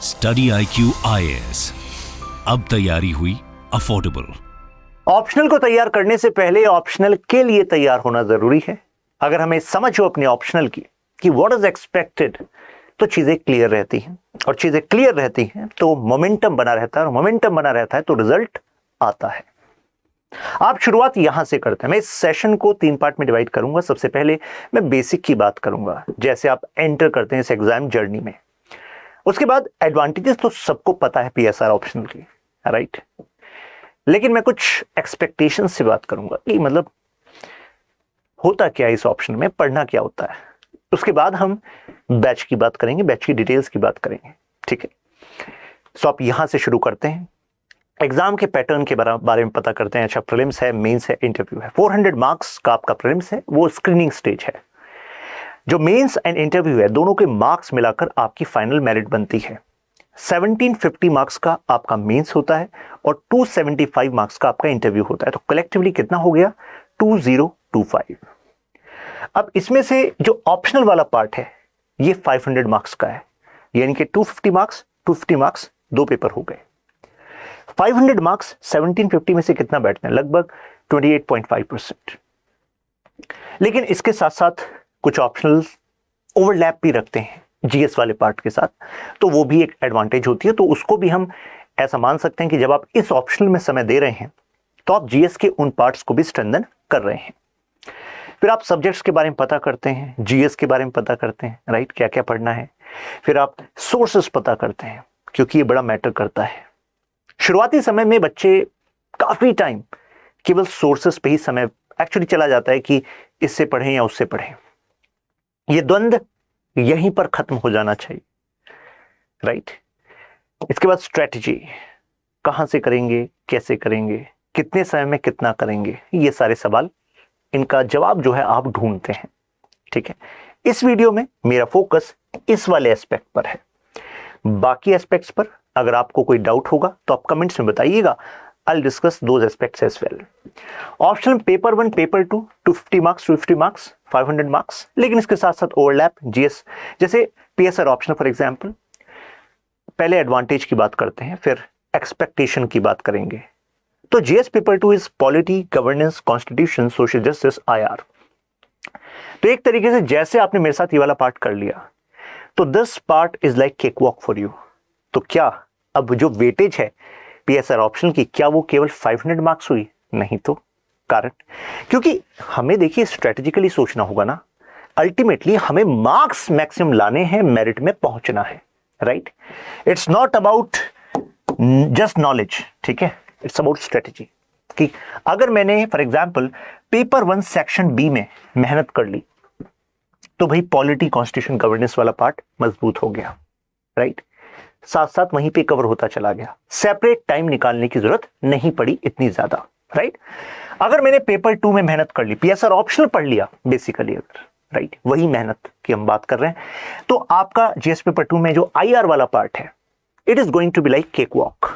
Study IQ IAS, अब तैयारी हुई अफोर्डेबल। ऑप्शनल को तैयार करने से पहले ऑप्शनल के लिए तैयार होना जरूरी है। अगर हमें समझ हो अपने ऑप्शनल की कि व्हाट इज एक्सपेक्टेड, तो चीजें क्लियर रहती हैं, और चीजें क्लियर रहती हैं तो मोमेंटम बना रहता है, और मोमेंटम बना रहता है तो रिजल्ट आता है। आप शुरुआत यहां से करते हैं। मैं इस सेशन को 3 पार्ट में डिवाइड करूंगा। सबसे पहले मैं बेसिक की बात करूंगा, जैसे आप एंटर करते हैं इस एग्जाम जर्नी में। उसके बाद एडवांटेजेस तो सबको पता है PSR ऑप्शनल की, राइट, लेकिन मैं कुछ एक्सपेक्टेशन से बात करूंगा कि मतलब होता क्या है इस ऑप्शन में, पढ़ना क्या होता है। उसके बाद हम बैच की बात करेंगे, बैच की डिटेल्स की बात करेंगे, ठीक है। सो आप यहां से शुरू करते हैं, एग्जाम के पैटर्न के बारे में पता करते हैं। अच्छा, प्रीलिम्स है, मेंस है, इंटरव्यू है। 400 मार्क्स का आपका प्रीलिम्स है, वो स्क्रीनिंग स्टेज है। जो मेंस एंड इंटरव्यू है, दोनों के मार्क्स मिलाकर आपकी फाइनल मेरिट बनती है। 1750 मार्क्स का आपका मेंस होता है और 275 मार्क्स का आपका इंटरव्यू होता है। तो कलेक्टिवली कितना हो गया? 2025। अब इसमें से जो ऑप्शनल वाला पार्ट है ये 500 मार्क्स का है, यानी कि 250 मार्क्स 2 पेपर हो गए। 500 मार्क्स 1750 में से कितना बैठते हैं? लगभग 28.5%। लेकिन इसके साथ साथ कुछ ऑप्शनल ओवरलैप भी रखते हैं GS वाले पार्ट के साथ, तो वो भी एक एडवांटेज होती है। तो उसको भी हम ऐसा मान सकते हैं कि जब आप इस ऑप्शनल में समय दे रहे हैं तो आप GS के उन पार्ट्स को भी स्ट्रेंथन कर रहे हैं। फिर आप सब्जेक्ट्स के बारे में पता करते हैं, GS के बारे में पता करते हैं, राइट, क्या क्या पढ़ना है। फिर आप सोर्सेस पता करते हैं, क्योंकि ये बड़ा मैटर करता है। शुरुआती समय में बच्चे काफी टाइम केवल सोर्सेस पे ही समय एक्चुअली चला जाता है कि इससे पढ़ें या उससे पढ़ें। ये द्वंद्व यहीं पर खत्म हो जाना चाहिए, राइट। इसके बाद स्ट्रेटजी, कहां से करेंगे, कैसे करेंगे, कितने समय में कितना करेंगे, ये सारे सवाल, इनका जवाब जो है आप ढूंढते हैं, ठीक है। इस वीडियो में मेरा फोकस इस वाले एस्पेक्ट पर है। बाकी एस्पेक्ट्स पर अगर आपको कोई डाउट होगा तो आप कमेंट्स में बताइएगा। I'll discuss those aspects as well. Optional paper 1, paper 2, 250 marks, 250 marks, 500 marks, लेकिन इसके साथ साथ ओवरलैप GS, जैसे PSR ऑप्शनल फॉर एग्जांपल। पहले एडवांटेज की बात करते हैं, फिर एक्सपेक्टेशन की बात करेंगे। तो GS paper 2 is polity, governance, constitution, social justice, IR। तो एक तरीके से जैसे आपने मेरे साथ ये वाला पार्ट कर लिया, तो this part is like cake walk for you. तो क्या अब जो वेटेज है PSR ऑप्शनल की, क्या वो केवल 500 मार्क्स हुई? नहीं तो। कारण क्योंकि हमें देखिए स्ट्रेटेजिकली सोचना होगा ना। अल्टीमेटली हमें मार्क्स मैक्सिमम लाने हैं, मेरिट में पहुंचना है, right. It's not about just knowledge, ठीक है, इट्स अबाउट स्ट्रेटेजी। कि अगर मैंने for example paper 1 section B में मेहनत कर ली, तो भाई पॉलिटी, कॉन्स्टिट्यूशन, गवर्नेंस वाला पार्ट मजबूत हो गया, राइट। साथ साथ वहीं पे कवर होता चला गया, सेपरेट टाइम निकालने की जरूरत नहीं पड़ी इतनी ज्यादा, राइट। अगर मैंने पेपर 2 में मेहनत कर ली, PSR ऑप्शनल पढ़ लिया बेसिकली, अगर, राइट, वही मेहनत की हम बात कर रहे हैं, तो आपका GS पेपर 2 में जो IR वाला पार्ट है, it is going to be like cake walk.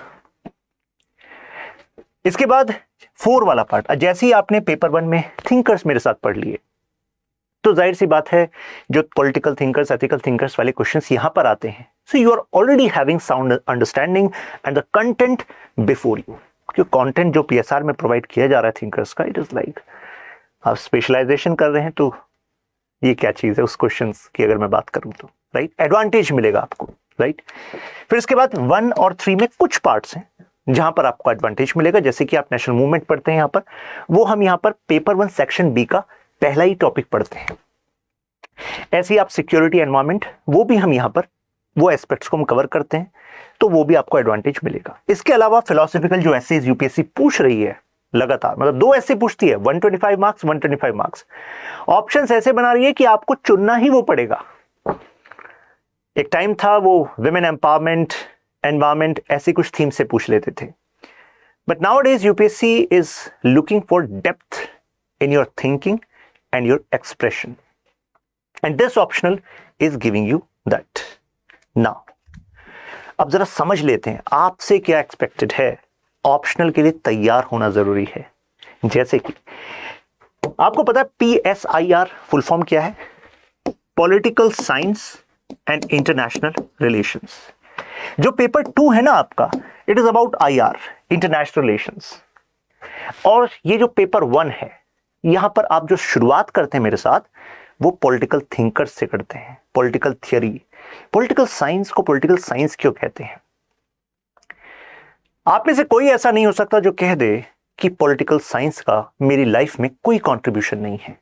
इसके बाद 4 वाला पार्ट, जैसे ही आपने पेपर 1 में थिंकर्स मेरे साथ पढ़ लिए, तो जाहिर सी बात है जो पॉलिटिकल थिंकर्स, एथिकल थिंकर्स वाले क्वेश्चंस यहां पर आते हैं। So you are already having sound understanding and the content before you. क्योंकि कंटेंट जो PSR में प्रोवाइड किया जा रहा है थिंकर्स का, इट इज लाइक आप स्पेशलाइजेशन कर रहे हैं, तो ये क्या चीज है उस क्वेश्चंस की अगर मैं बात करूं तो, राइट, एडवांटेज मिलेगा आपको, राइट। फिर इसके बाद 1 और 3 में कुछ पार्ट्स हैं जहां पर आपको एडवांटेज मिलेगा, जैसे कि आप नेशनल मूवमेंट पढ़ते हैं, यहां पर वो हम यहां पर पेपर 1 सेक्शन B का पहला ही टॉपिक पढ़ते हैं। ऐसे ही आप सिक्योरिटी, एनवायरमेंट, वो भी हम यहां पर वो एस्पेक्ट्स को हम कवर करते हैं, तो वो भी आपको एडवांटेज मिलेगा। इसके अलावा फिलोसॉफिकल जो एसेज UPSC पूछ रही है लगातार, मतलब 2 ऐसे पूछती है, 125 मार्क्स, 125 मार्क्स। ऑप्शंस ऐसे बना रही है कि आपको चुनना ही वो पड़ेगा। एक टाइम था वो विमेन एम्पावरमेंट, एनवायरमेंट, ऐसे कुछ थीम से पूछ लेते थे, but nowadays UPSC is looking for depth in your thinking and your expression, and this optional is giving you that. Now अब जरा समझ लेते हैं आपसे क्या एक्सपेक्टेड है। ऑप्शनल के लिए तैयार होना जरूरी है। जैसे कि आपको पता है PSIR फुल फॉर्म क्या है? Political science and international relations. जो पेपर 2 है ना आपका, it is about IR, international relations. और ये जो पेपर 1 है, यहां पर आप जो शुरुआत करते हैं मेरे साथ, वो पॉलिटिकल थिंकर्स से करते हैं, पॉलिटिकल थियरी। पॉलिटिकल साइंस को पॉलिटिकल साइंस क्यों कहते हैं? आप में से कोई ऐसा नहीं हो सकता जो कह दे कि पॉलिटिकल साइंस का मेरी लाइफ में कोई कंट्रीब्यूशन नहीं है।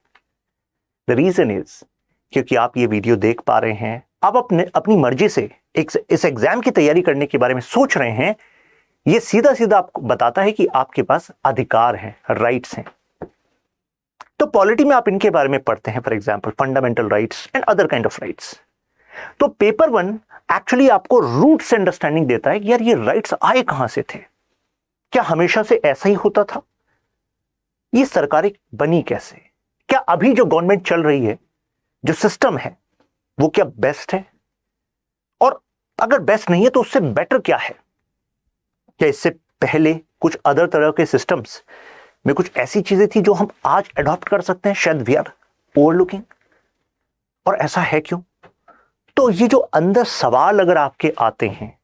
द रीजन इज, क्योंकि आप ये वीडियो देख पा रहे हैं, आप अपनी मर्जी से इस एग्जाम की तैयारी करने के बारे में सोच रहे हैं, ये सीधा सीधा आपको बताता है कि आपके पास अधिकार हैं, राइट्स हैं। तो पॉलिटी में आप इनके बारे में पढ़ते हैं, for example fundamental rights and other kind of rights. तो पेपर 1 एक्चुअली आपको रूट से अंडरस्टैंडिंग देता है कि यार ये राइट्स आए कहां से थे, क्या हमेशा से ऐसा ही होता था, ये सरकारें बनी कैसे, क्या अभी जो गवर्नमेंट चल रही है, जो सिस्टम है, वो क्या बेस्ट है, और अगर बेस्ट नहीं है तो उससे बेटर क्या है, क्या इससे पहले कुछ अदर तरह के सिस्टम्स में कुछ ऐसी चीजें थी जो हम आज अडॉप्ट कर सकते हैं, शायद वी आर ओवरलुकिंग, और ऐसा है क्यों? तो ये जो अंदर सवाल अगर आपके आते हैं,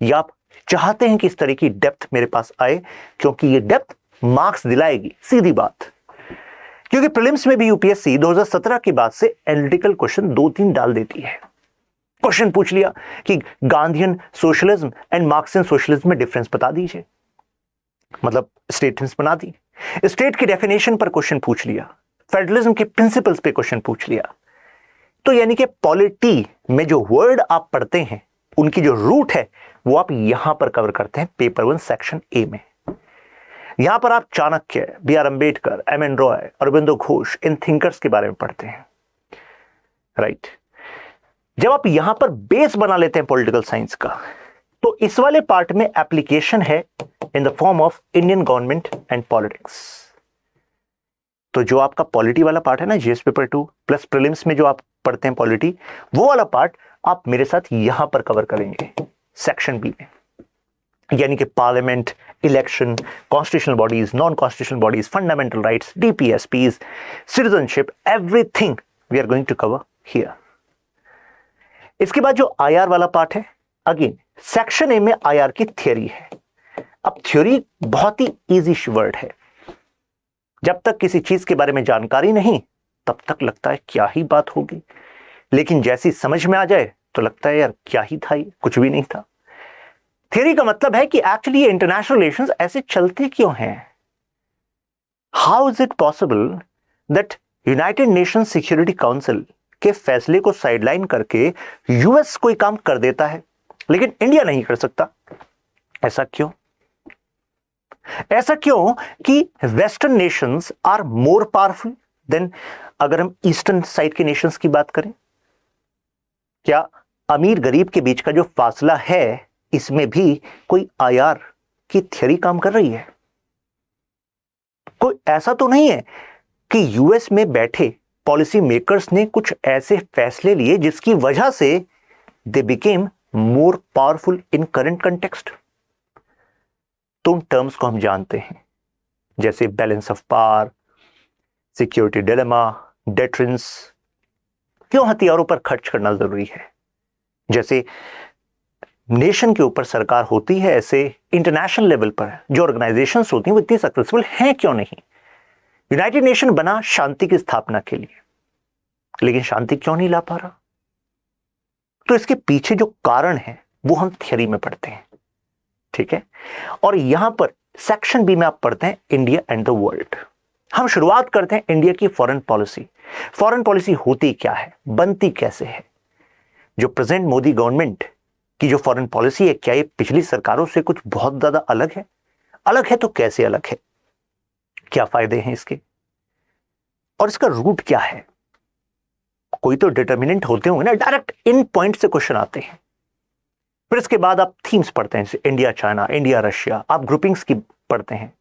या आप चाहते हैं कि इस तरह की डेप्थ मेरे पास आए, क्योंकि ये डेप्थ मार्क्स दिलाएगी, सीधी बात। क्योंकि प्रीलिम्स में भी यूपीएससी 2017 के बाद से एनालिटिकल क्वेश्चन 2-3 डाल देती है। क्वेश्चन पूछ लिया कि Gandhian socialism and Marxian socialism में डिफरेंस बता दीजिए, मतलब स्टेटमेंट्स बना दी। स्टेट की डेफिनेशन पर क्वेश्चन पूछ लिया, फेडरलिज्म के प्रिंसिपल्स पे क्वेश्चन पूछ लिया। तो यानी कि पॉलिटी में जो वर्ड आप पढ़ते हैं, उनकी जो रूट है, वो आप यहां पर कवर करते हैं पेपर 1 सेक्शन ए में। यहां पर आप चाणक्य, BR अम्बेडकर, MN रॉय, अरबिंदो घोष, इन थिंकर्स के बारे में पढ़ते हैं, राइट। जब आप यहां पर बेस बना लेते हैं पॉलिटिकल साइंस का, तो इस वाले पार्ट में एप्लीकेशन है in the form of Indian government and politics. तो जो आपका पॉलिटी वाला पार्ट है ना, जीएस पेपर 2 प्लस प्रीलिम्स में जो आप पढ़ते हैं पॉलिटी, वो वाला पार्ट आप मेरे साथ यहां पर कवर करेंगे सेक्शन बी में। यानी कि parliament, election, constitutional bodies, non constitutional bodies, fundamental rights, DPSPs, citizenship, everything we are going to cover here. इसके बाद जो IR वाला पार्ट है, अगेन सेक्शन ए में IR की थ्योरी है। अब थ्योरी बहुत ही इजी वर्ड है, जब तक किसी चीज के बारे में जानकारी नहीं, तब तक लगता है क्या ही बात होगी, लेकिन जैसी समझ में आ जाए तो लगता है यार क्या ही था, ये कुछ भी नहीं था। थ्योरी का मतलब है कि एक्चुअली ये इंटरनेशनल रिलेशंस ऐसे चलते क्यों हैं। How is it possible that United Nations security council के फैसले को साइडलाइन करके यूएस कोई काम कर देता है, लेकिन इंडिया नहीं कर सकता? ऐसा क्यों? ऐसा क्यों कि western nations are more powerful than, अगर हम ईस्टर्न साइड के नेशंस की बात करें, क्या अमीर गरीब के बीच का जो फासला है, इसमें भी कोई IR की थ्योरी काम कर रही है? कोई ऐसा तो नहीं है कि यूएस में बैठे पॉलिसी मेकर्स ने कुछ ऐसे फैसले लिए जिसकी वजह से they became more powerful in current context? तो उन टर्म्स को हम जानते हैं, जैसे balance of power, security dilemma, deterrence. क्यों हथियारों पर खर्च करना जरूरी है? जैसे नेशन के ऊपर सरकार होती है, ऐसे इंटरनेशनल लेवल पर जो ऑर्गेनाइजेशंस होती हैं वो इतनी सक्सेसफुल हैं क्यों नहीं? यूनाइटेड नेशन बना शांति की स्थापना के लिए, लेकिन शांति क्यों नहीं ला पा रहा? तो इसके पीछे जो कारण है वो हम थ्योरी में पढ़ते हैं, ठीक है। और यहां पर सेक्शन बी में आप पढ़ते हैं इंडिया एंड द वर्ल्ड। हम शुरुआत करते हैं इंडिया की फॉरेन पॉलिसी। फॉरेन पॉलिसी होती क्या है, बनती कैसे है? जो प्रेजेंट मोदी गवर्नमेंट की जो फॉरेन पॉलिसी है, क्या ये पिछली सरकारों से कुछ बहुत ज्यादा अलग है? अलग है तो कैसे अलग है? क्या फायदे हैं इसके, और इसका रूट क्या है? कोई तो डिटर्मिनेंट होते होंगे ना, डायरेक्ट इन पॉइंट से क्वेश्चन आते हैं। फिर इसके बाद आप थीम्स पढ़ते हैं, इंडिया चाइना, इंडिया रशिया, आप ग्रुपिंग्स की पढ़ते हैं।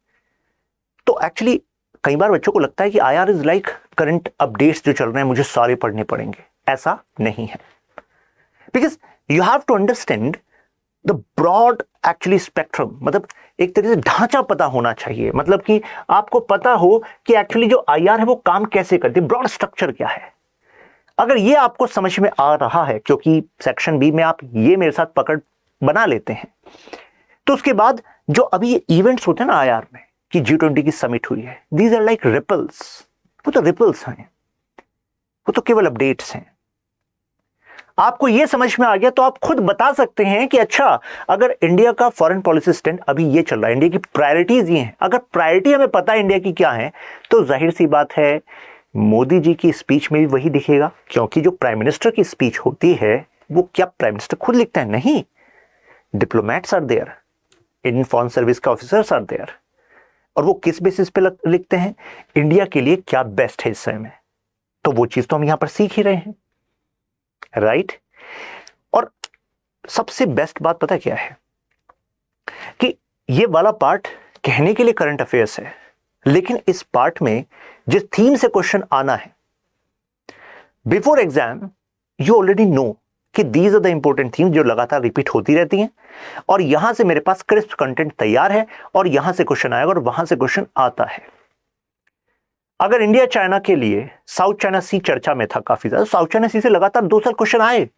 तो एक्चुअली कई बार बच्चों को लगता है कि IR is like current updates जो चल रहे हैं मुझे सारे पढ़ने पड़ेंगे। ऐसा नहीं है, because you have to understand the broad actually spectrum, मतलब एक तरीके से ढांचा पता होना चाहिए, मतलब कि आपको पता हो कि एक्चुअली जो IR है वो काम कैसे करती है, ब्रॉड स्ट्रक्चर क्या है। अगर ये आपको समझ में आ रहा है, क्योंकि सेक्शन बी में आप ये मेरे साथ पकड़ बना लेते हैं। तो उसके बाद जो अभी ये इवेंट्स होते हैं ना IR में कि G20 की समिट हुई है, दीज आर लाइक रिपल्स। वो तो रिपल्स हैं, वो तो केवल अपडेट्स हैं। आपको ये समझ में आ गया तो आप खुद बता सकते हैं कि अच्छा, अगर इंडिया का फॉरेन पॉलिसी स्टैंड अभी ये चल रहा है, इंडिया की प्रायोरिटीज ये हैं, अगर प्रायोरिटी हमें पता है इंडिया की क्या है, तो जाहिर सी बात है मोदी जी की स्पीच में भी वही दिखेगा। क्योंकि जो प्राइम मिनिस्टर की स्पीच होती है वो क्या प्राइम मिनिस्टर खुद लिखता है? नहीं, diplomats are there, Indian foreign service के ऑफिसर्स आर देयर। और वो किस बेसिस पे लिखते हैं? इंडिया के लिए क्या बेस्ट है इस समय में। तो वो चीज तो हम यहां पर सीख ही रहे हैं, राइट? और सबसे बेस्ट बात पता क्या है कि ये वाला पार्ट कहने के लिए करंट अफेयर्स है, लेकिन इस पार्ट में जिस थीम से क्वेश्चन आना है, before exam you already know कि these are the important themes जो लगातार रिपीट होती रहती हैं, और यहां से मेरे पास क्रिस्प कंटेंट तैयार है और यहां से क्वेश्चन आएगा और वहां से क्वेश्चन आता है। अगर इंडिया चाइना के लिए साउथ चाइना सी चर्चा में था काफी ज्यादा, साउथ चाइना सी से लगातार 2 साल क्वेश्चन आए।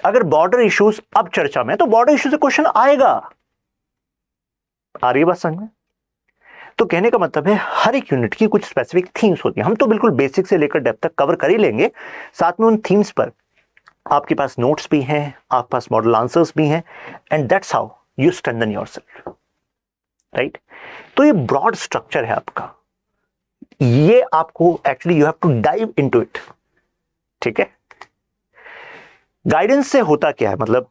अगर बॉर्डर इश्यूज अब चर्चा में, तो बॉर्डर इश्यू से क्वेश्चन आएगा। आ रही है बात समझ में? तो कहने का मतलब है हर एक यूनिट की कुछ स्पेसिफिक थीम्स होती हैं। हम तो बिल्कुल बेसिक से लेकर डेप्थ तक कवर कर ही लेंगे, साथ में उन थीम्स पर आपके पास नोट्स भी हैं, आपके पास मॉडल आंसर्स भी हैं, and that's how you strengthen yourself, right? तो ये ब्रॉड स्ट्रक्चर है आपका, ये आपको actually you have to dive into it, ठीक है? गाइडेंस से होता क्या है, मतलब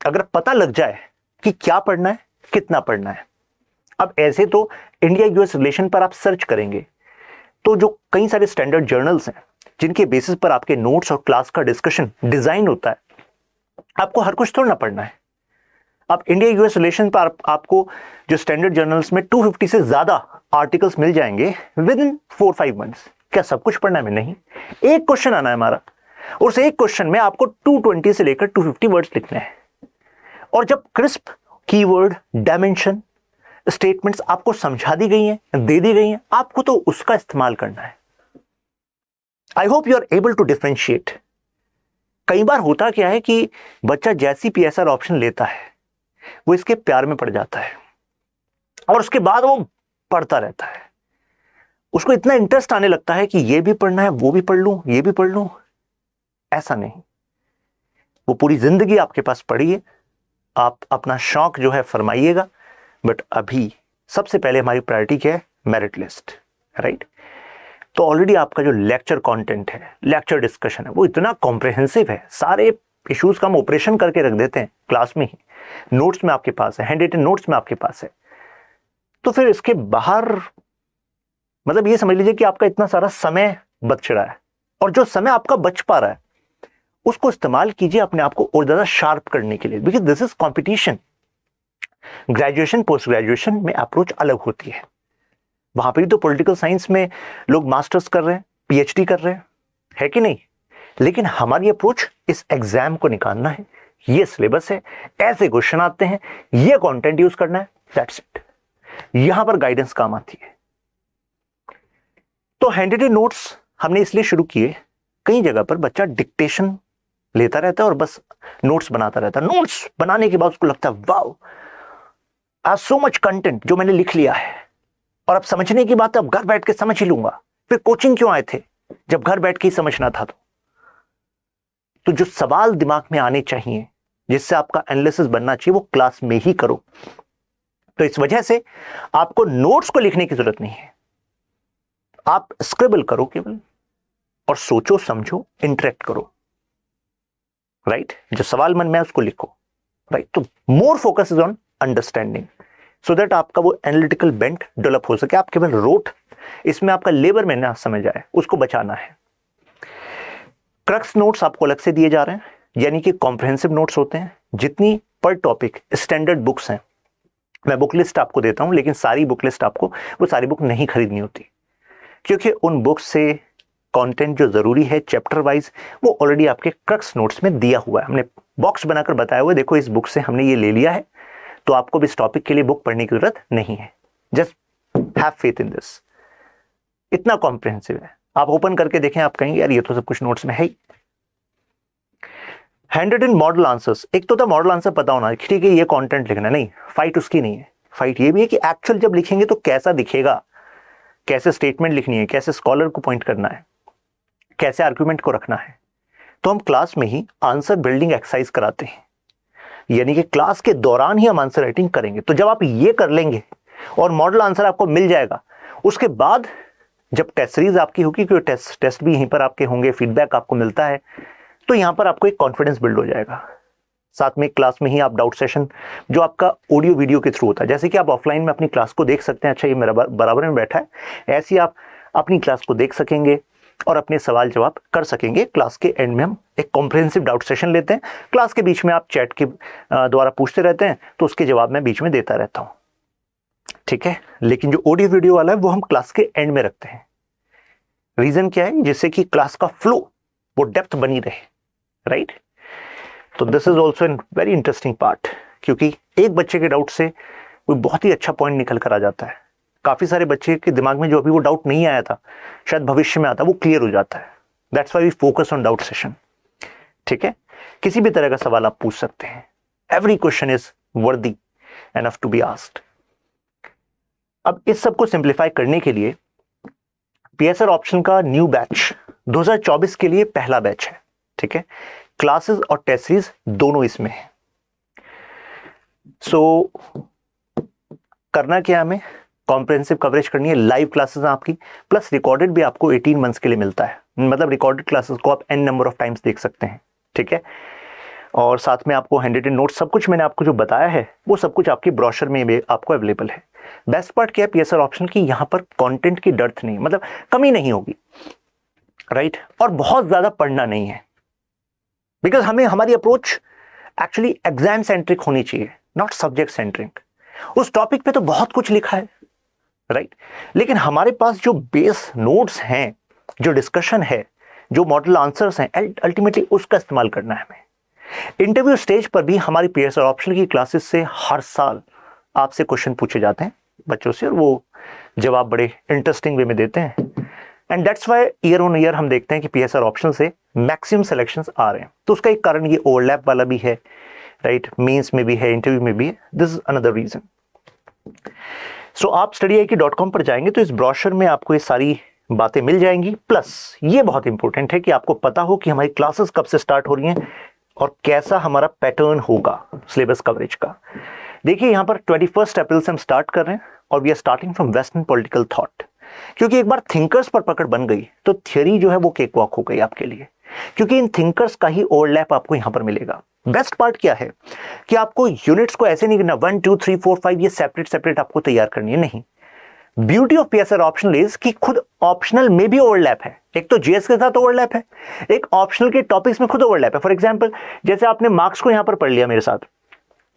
अगर पता लग जाए कि क्या पढ़ना है, कितना पढ़ना है। अब ऐसे तो इंडिया यूएस रिलेशन पर आप सर्च करेंगे तो जो कई सारे स्टैंडर्ड जर्नल्स हैं जिनके बेसिस पर आपके नोट्स और क्लास का डिस्कशन डिजाइन होता है, आपको हर कुछ थोड़ा ना पढ़ना है। अब इंडिया यूएस रिलेशन पर आपको जो स्टैंडर्ड जर्नल्स में 250 से ज्यादा आर्टिकल्स मिल जाएंगे विद इन 4-5 मंथ्स। क्या सब कुछ पढ़ना है? नहीं, एक क्वेश्चन आना है हमारा, उस एक क्वेश्चन में आपको 220 से लेकर 250 वर्ड्स लिखने हैं। और जब क्रिस्प कीवर्ड, डायमेंशन, स्टेटमेंट्स आपको समझा दी गई हैं, दे दी गई हैं, आपको तो उसका इस्तेमाल करना है। I hope you are able to differentiate. कई बार होता क्या है कि बच्चा जैसी PSR ऑप्शन लेता है वो इसके प्यार में पड़ जाता है और उसके बाद वो पढ़ता रहता है, उसको इतना इंटरेस्ट आने लगता है कि ये भी पढ़ना है, वो भी पढ़ लूं, ये भी पढ़ लूं। ऐसा नहीं, वो पूरी जिंदगी आपके पास पड़ी है, आप अपना शौक जो है फरमाइएगा, बट अभी सबसे पहले हमारी प्रायोरिटी क्या है? Merit list, right? तो ऑलरेडी आपका जो लेक्चर कंटेंट है, लेक्चर डिस्कशन है, वो इतना कॉम्प्रिहेंसिव है, सारे इश्यूज का हम ऑपरेशन करके रख देते हैं क्लास में ही, नोट्स में आपके पास है, हैंड रिटन नोट्स में आपके पास है। तो फिर इसके बाहर मतलब ये समझ लीजिए कि आपका इतना सारा समय बच रहा है, और जो समय आपका बच पा रहा है उसको इस्तेमाल कीजिए अपने आप को और ज्यादा शार्प करने के लिए, because this is competition. Graduation, post graduation में अप्रोच अलग होती है। वहां पर भी तो पॉलिटिकल साइंस में लोग मास्टर्स कर रहे हैं, PhD कर रहे हैं, है कि नहीं? लेकिन हमारी अप्रोच इस एग्जाम को निकालना है, ये सिलेबस है, ऐसे क्वेश्चन आते हैं, ये कंटेंट यूज करना है, दैट्स इट। यहां पर गाइडेंस काम आती है। तो हैंड रिटन नोट्स हमने इसलिए शुरू किए, कई जगह पर बच्चा डिक्टेशन लेता रहता है और बस नोट्स बनाता रहता है। नोट्स बनाने के बाद उसको लगता है वाओ, आज सो मच कंटेंट जो मैंने लिख लिया है, और अब समझने की बात है, अब घर बैठ के समझ ही लूंगा। फिर कोचिंग क्यों आए थे जब घर बैठ के ही समझना था? तो जो सवाल दिमाग में आने चाहिए, जिससे आपका एनालिसिस बनना चाहिए, वो क्लास में ही करो। तो इस वजह से आपको नोट्स को लिखने की जरूरत नहीं है, आप स्क्रिबल करो केवल, और सोचो, समझो, इंटरेक्ट करो, राइट? जो सवाल मन में है उसको लिखो, राइट? तो more focus is on understanding, so that आपका वो एनालिटिकल बेंट डेवलप हो सके। आप केवल रोट, इसमें आपका लेबर में ना समझ आए, उसको बचाना है। क्रक्स नोट्स आपको अलग से दिए जा रहे हैं, यानी कि कॉम्प्रिहेंसिव नोट्स होते हैं। जितनी पर टॉपिक स्टैंडर्ड बुक्स हैं, मैं बुक लिस्ट आपको देता हूं, लेकिन सारी बुक लिस्ट आपको वो सारी बुक नहीं खरीदनी होती, क्योंकि उन बुक्स से कंटेंट जो जरूरी है चैप्टर वाइज, वो ऑलरेडी आपके क्रक्स नोट्स में दिया हुआ है। हमने बॉक्स बनाकर बताया हुआ है, देखो इस बुक से हमने ये ले लिया है, तो आपको भी इस टॉपिक के लिए बुक पढ़ने की जरूरत नहीं है। Just have faith in this. इतना कॉम्प्रिहेंसिव है, आप ओपन करके देखें, आप कहेंगे यार ये तो सब कुछ नोट्स में है ही। हैंड रिटन मॉडल आंसर्स, एक तो था मॉडल आंसर पता होना, ठीक है ये कंटेंट लिखना, नहीं फाइट उसकी नहीं है। फाइट ये भी है कि एक्चुअल जब लिखेंगे तो कैसा दिखेगा, कैसे स्टेटमेंट लिखनी है, कैसे स्कॉलर को पॉइंट करना है, कैसे आर्गुमेंट को रखना है। तो हम क्लास में ही आंसर बिल्डिंग एक्सरसाइज कराते हैं, यानी कि क्लास के दौरान ही हम आंसर राइटिंग करेंगे। तो जब आप ये कर लेंगे और मॉडल आंसर आपको मिल जाएगा, उसके बाद जब टेस्ट सीरीज आपकी होगी, क्योंकि टेस्ट भी यहीं पर आपके होंगे, फीडबैक आपको मिलता है, तो यहां पर आपको एक कॉन्फिडेंस बिल्ड हो जाएगा। साथ में क्लास में ही आप डाउट सेशन जो आपका ऑडियो वीडियो के थ्रू होता है, जैसे कि आप ऑफलाइन में अपनी क्लास को देख सकते हैं, अच्छा ये मेरा बराबर में बैठा है, ऐसे ही आप अपनी क्लास को देख सकेंगे और अपने सवाल जवाब कर सकेंगे। क्लास के एंड में हम एक कॉम्प्रिहेंसिव डाउट सेशन लेते हैं, क्लास के बीच में आप चैट के द्वारा पूछते रहते हैं, तो उसके जवाब मैं बीच में देता रहता हूँ, ठीक है। लेकिन जो ऑडियो वीडियो वाला है वो हम क्लास के एंड में रखते हैं। रीजन क्या है, जिससे कि क्लास का फ्लो वो डेप्थ बनी रहे, राइट। तो this is also an very interesting part, क्योंकि एक बच्चे के डाउट से कोई बहुत ही अच्छा पॉइंट निकल कर आ जाता है। काफी सारे बच्चे के दिमाग में जो अभी वो डाउट नहीं आया था, शायद भविष्य में आता, वो क्लियर हो जाता है। That's why we focus on doubt session, ठीक है। किसी भी तरह का सवाल आप पूछ सकते हैं, every question is worthy enough to be asked. अब इस सब को सिंप्लीफाई करने के लिए पीएसआर ऑप्शन का न्यू बैच 2024 के लिए पहला बैच है, ठीक है। क्लासेस और टेस्ट सीरीज दोनों इसमें है। सो करना क्या, हमें कॉम्प्रिहेंसिव कवरेज करनी है, लाइव क्लासेस आपकी, प्लस रिकॉर्डेड भी आपको 18 मंथ्स के लिए मिलता है, मतलब रिकॉर्डेड क्लासेस को आप n नंबर ऑफ टाइम्स देख सकते हैं, ठीक है। और साथ में आपको हैंड रिटन नोट्स, सब कुछ मैंने आपको जो बताया है वो सब कुछ आपकी ब्रोशर में भी आपको अवेलेबल है। बेस्ट पार्ट क्या है पीएसआर ऑप्शन की, यहां पर कंटेंट की डर्थ नहीं, मतलब कमी नहीं होगी, राइट। और बहुत ज्यादा पढ़ना नहीं है, बिकॉज हमें हमारी अप्रोच एक्चुअली एग्जाम सेंट्रिक होनी चाहिए, नॉट सब्जेक्ट सेंट्रिक। उस टॉपिक पे तो बहुत कुछ लिखा है, राइट, लेकिन हमारे पास जो बेस नोट्स हैं, जो डिस्कशन है, जो मॉडल आंसर्स हैं, अल्टीमेटली उसका इस्तेमाल करना है हमें। इंटरव्यू स्टेज पर भी हमारी पीएसआर ऑप्शन की क्लासेस से हर साल आपसे क्वेश्चन पूछे जाते हैं बच्चों से, और वो जवाब बड़े इंटरेस्टिंग वे में देते हैं। And that's why year on year हम देखते हैं कि पीएसआर ऑप्शन से मैक्सिमम सिलेक्शंस आ रहे हैं। तो उसका एक कारण ये ओवरलैप वाला भी है, राइट, मेंस में भी है, इंटरव्यू में भी है, दिस इज अनदर रीजन। सो आप studyik.com पर जाएंगे तो इस ब्रोशर में आपको ये सारी बातें मिल जाएंगी। प्लस ये बहुत इंपॉर्टेंट है कि आपको पता हो कि हमारी क्लासेस कब से स्टार्ट हो रही हैं और कैसा हमारा पैटर्न होगा सिलेबस कवरेज का। देखिए यहाँ पर 21 अप्रैल से हम स्टार्ट कर रहे हैं और we are starting from western political thought, क्योंकि एक बार थिंकर्स पर पकड़ बन गई तो थ्योरी जो है वो केक वॉक हो गई आपके लिए, क्योंकि इन थिंकर्स का ही ओवरलैप आपको यहाँ पर मिलेगा। बेस्ट पार्ट क्या है कि आपको यूनिट्स को ऐसे नहीं करना 1 2 3 4 5 ये सेपरेट आपको तैयार करनी है, नहीं। Beauty of PSR optional is कि खुद ऑप्शनल में भी ओवरलैप है। एक तो जीएस के साथ ओवरलैप है, एक ऑप्शनल के टॉपिक्स में खुद ओवरलैप है। फॉर एग्जांपल जैसे आपने मार्क्स को यहां पर पढ़ लिया मेरे साथ,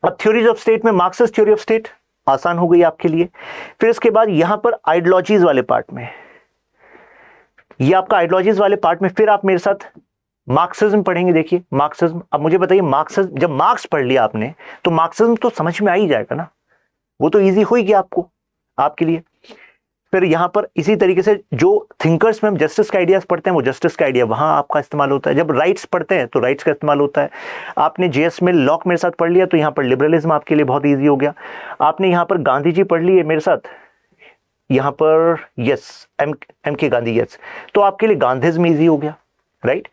अब थ्योरीज ऑफ स्टेट में मार्क्सिस्ट थ्योरी ऑफ स्टेट आसान हो गई आपके लिए। फिर इसके बाद यहां पर आइडियोलॉजीज वाले पार्ट में, ये आपका आइडियोलॉजीज वाले पार्ट में फिर आप मेरे साथ मार्क्सिज्म पढ़ेंगे। देखिए मार्क्सिज्म, अब मुझे बताइए मार्क्सिज्म, जब मार्क्स पढ़ लिया आपने तो मार्क्सिज्म तो समझ में आ ही जाएगा ना, वो तो इजी हो ही गया आपको, आपके लिए। फिर यहां पर इसी तरीके से जो थिंकर्स में हम जस्टिस का आइडियाज पढ़ते हैं वो जस्टिस का आइडिया वहां आपका इस्तेमाल होता है। जब राइट्स पढ़ते हैं तो राइट्स का इस्तेमाल होता है। आपने जेएस में लॉक मेरे साथ पढ़ लिया तो यहां पर लिबरलिज्म आपके लिए बहुत ईजी हो गया। आपने यहां पर गांधी जी पढ़ लिए मेरे साथ, यहां पर यस एम के गांधी, यस, तो आपके लिए गांधीज्म ईजी हो गया, राइट।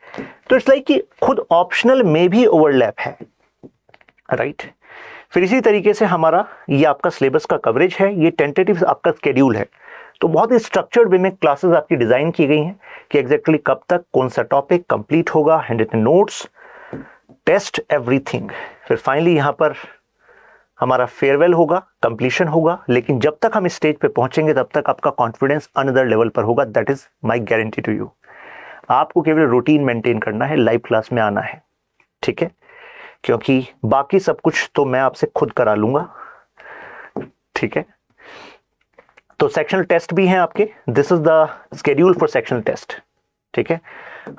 तो इट्स लाइक कि खुद ऑप्शनल में भी ओवरलैप है, राइट। फिर इसी तरीके से हमारा ये आपका सिलेबस का कवरेज है, ये टेंटेटिव आपका स्केड्यूल है। तो बहुत ही स्ट्रक्चर्ड वे में क्लासेस आपकी डिजाइन की गई हैं कि एग्जैक्टली कब तक कौन सा टॉपिक कंप्लीट होगा, hand written notes, test, everything. फिर फाइनली यहां पर हमारा फेयरवेल होगा, कंप्लीशन होगा। लेकिन जब तक हम इस स्टेज पे पहुंचेंगे तब तक आपका कॉन्फिडेंस अनदर लेवल पर होगा। That is my guarantee to you. आपको केवल रूटीन मेंटेन करना है, लाइव क्लास में आना है, ठीक है, क्योंकि बाकी सब कुछ तो मैं आपसे खुद करा लूंगा, ठीक है। तो सेक्शनल टेस्ट भी हैं आपके, this is the schedule for sectional test, ठीक है।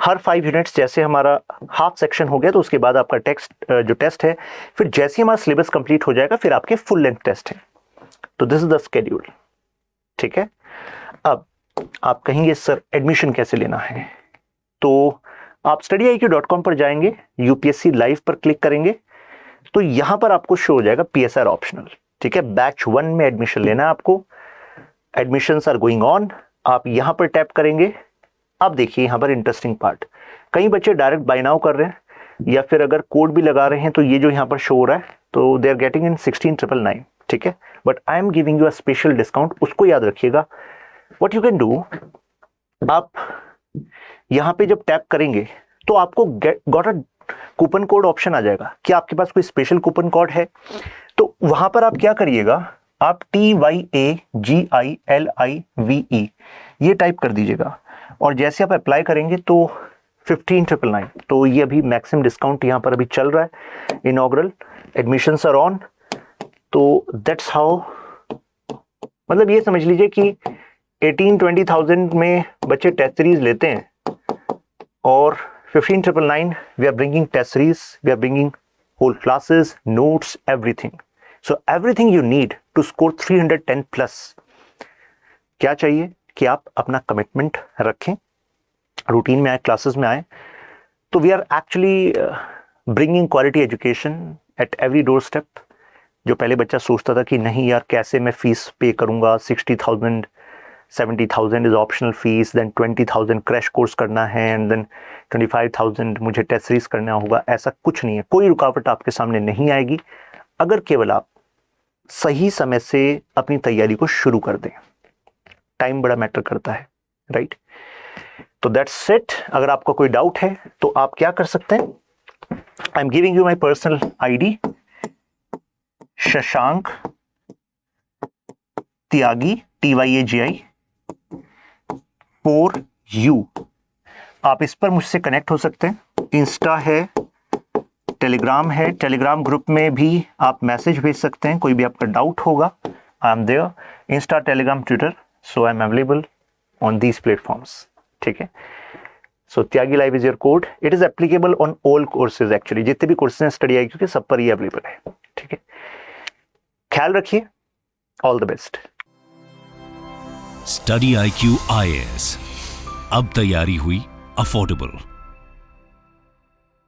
हर 5 यूनिट्स, जैसे हमारा हाफ सेक्शन हो गया तो उसके बाद आपका जो टेस्ट है, फिर जैसे ही हमारा सिलेबस कंप्लीट हो जाएगा फिर आपके फुल लेंथ टेस्ट है। तो दिस इज द स्केड्यूल, ठीक है। अब आप कहेंगे सर एडमिशन कैसे लेना है, तो आप studyIQ.com पर जाएंगे, यूपीएससी लाइव पर क्लिक करेंगे तो यहां पर आपको शो हो जाएगा PSR ऑप्शनल। ठीक है, बैच 1 में एडमिशन लेना है आपको, एडमिशंस आर गोइंग ऑन, आप यहां पर टैप करेंगे। आप देखिए यहां पर इंटरेस्टिंग पार्ट, कई बच्चे डायरेक्ट बाय नाउ कर रहे हैं या फिर अगर कोड भी लगा रहे हैं तो ये जो यहां पर शो हो रहा है तो दे आर गेटिंग इन 16,999। ठीक है, but I am giving you a special discount, उसको याद रखिएगा। व्हाट यू कैन डू, आप यहां पे जब टैप करेंगे तो आपको got a coupon code option आ जाएगा। क्या आपके पास कोई स्पेशल कूपन कोड है? तो वहां पर आप क्या करिएगा, आप TYAGILIVE ये टाइप कर दीजिएगा और जैसे आप अप्लाई करेंगे तो 15,999, तो ये अभी मैक्सिमम डिस्काउंट यहां पर अभी चल रहा है, इनॉग्रल एडमिशंस आर ऑन। तो दैट्स हाउ, मतलब ये समझ लीजिए कि 18-20,000 में बच्चे टेस्ट सीरीज लेते हैं और 15,999 we are bringing test series, we are bringing whole classes, notes, everything. So everything you need to score 310 plus. क्या चाहिए कि आप अपना कमिटमेंट रखें, रूटीन में आए, क्लासेस में आए। तो we are actually bringing quality education at every doorstep. जो पहले बच्चा सोचता था कि नहीं यार कैसे मैं फीस पे करूंगा, 60,000 70,000 is optional fees, then 20,000 crash course करना है एंड देन 25,000 मुझे टेस्ट सीरीज करना होगा, ऐसा कुछ नहीं है। कोई रुकावट आपके सामने नहीं आएगी अगर केवल आप सही समय से अपनी तैयारी को शुरू कर दें। टाइम बड़ा मैटर करता है, राइट? तो दैट्स इट। अगर आपका कोई डाउट है तो आप क्या कर सकते हैं, I am giving you my personal ID Shashank Tyagi TYAGI 4U। आप इस पर मुझसे कनेक्ट हो सकते हैं, इंस्टा है, टेलीग्राम है, टेलीग्राम ग्रुप में भी आप मैसेज भेज सकते हैं, कोई भी आपका डाउट होगा, I am there, Insta, Telegram, Twitter, so I am available on these platforms. ठीक है, so Tyagi live is your code, it is applicable on all courses, actually जितने भी कोर्सेज हैं StudyIQ के सब पर ही अवेलेबल है। ठीक है, ख्याल रखिए, all the best. StudyIQ IAS, अब तैयारी हुई अफोर्डेबल।